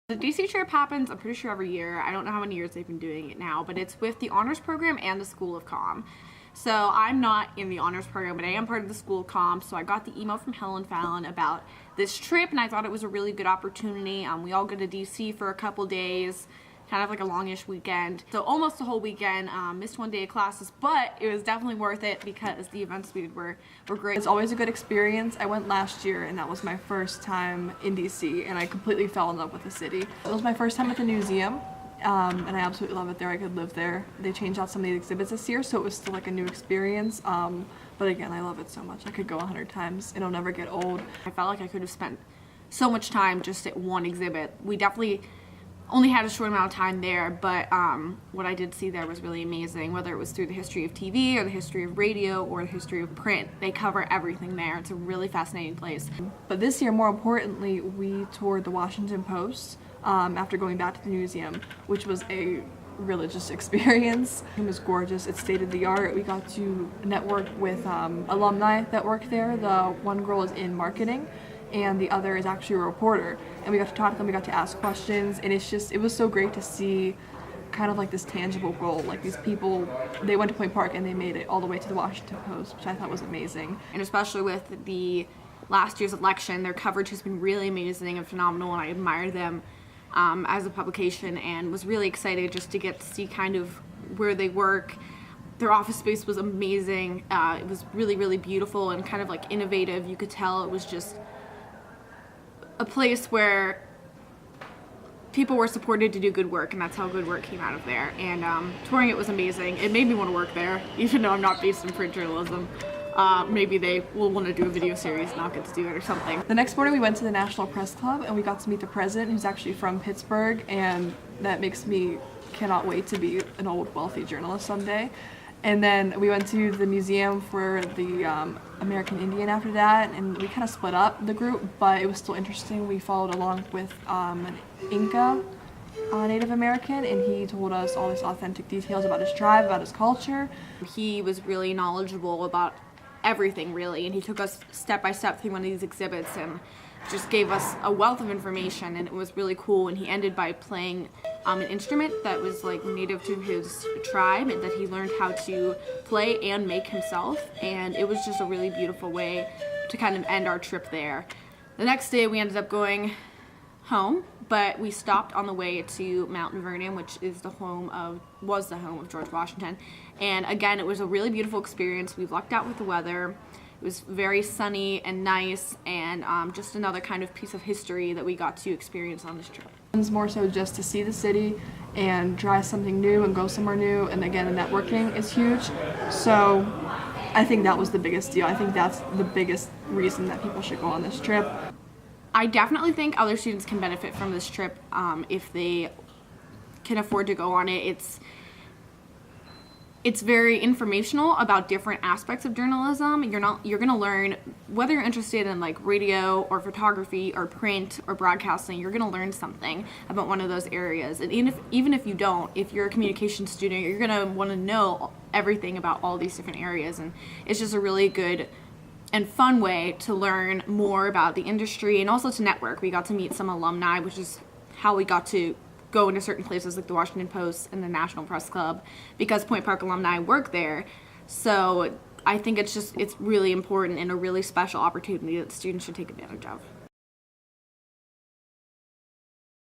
The DC trip happens, I'm pretty sure, every year. I don't know how many years they've been doing it now, but it's with the honors program and the School of Comm. So I'm not in the honors program, but I am part of the School of Comm. So I got the email from Helen Fallon about this trip, and I thought it was a really good opportunity. We all go to DC for a couple days, kind of like a longish weekend. So almost a whole weekend, missed one day of classes, but it was definitely worth it because the events we did were great. It's always a good experience. I went last year and that was my first time in DC, and I completely fell in love with the city. It was my first time at the museum, and I absolutely love it there. I could live there. They changed out some of the exhibits this year, so it was still like a new experience. But again, I love it so much. I could go 100 times. It'll never get old. I felt like I could have spent so much time just at one exhibit. We definitely only had a short amount of time there, but what I did see there was really amazing, whether it was through the history of TV or the history of radio or the history of print. They cover everything there. It's a really fascinating place. But this year, more importantly, we toured the Washington Post after going back to the museum, which was a religious experience. It was gorgeous. It's state-of-the-art. We got to network with alumni that work there. The one girl is in marketing and the other is actually a reporter, and we got to talk to them, we got to ask questions, and it was so great to see kind of like this tangible goal. Like, these people, they went to Point Park and they made it all the way to the Washington Post, which I thought was amazing. And especially with the last year's election, their coverage has been really amazing and phenomenal, and I admire them as a publication and was really excited just to get to see kind of where they work. Their office space was amazing. It was really, really beautiful and kind of like innovative. You could tell it was just a place where people were supported to do good work, and that's how good work came out of there. And touring it was amazing. It made me want to work there, even though I'm not based in print journalism. Maybe they will want to do a video series and I'll get to do it or something. The next morning we went to the National Press Club and we got to meet the president, who's actually from Pittsburgh, and that makes me cannot wait to be an old wealthy journalist someday. And then we went to the museum for the American Indian after that, and we kind of split up the group, but it was still interesting. We followed along with an Inca Native American, and he told us all these authentic details about his tribe, about his culture. He was really knowledgeable about everything, really, and he took us step by step through one of these exhibits and just gave us a wealth of information, and it was really cool. And he ended by playing an instrument that was like native to his tribe and that he learned how to play and make himself, and it was just a really beautiful way to kind of end our trip there. The next day we ended up going home, but we stopped on the way to Mount Vernon, which is was the home of George Washington. And again, it was a really beautiful experience. We lucked out with the weather. It was very sunny and nice, and just another kind of piece of history that we got to experience on this trip. It's more so just to see the city and try something new and go somewhere new, and again, the networking is huge. So I think that was the biggest deal. I think that's the biggest reason that people should go on this trip. I definitely think other students can benefit from this trip if they can afford to go on it. It's very informational about different aspects of journalism. You're gonna learn, whether you're interested in like radio or photography or print or broadcasting, you're gonna learn something about one of those areas. And even if you don't, if you're a communication student, you're gonna want to know everything about all these different areas, and it's just a really good and fun way to learn more about the industry and also to network. We got to meet some alumni, which is how we got to go into certain places like the Washington Post and the National Press Club, because Point Park alumni work there. So I think it's really important and a really special opportunity that students should take advantage of.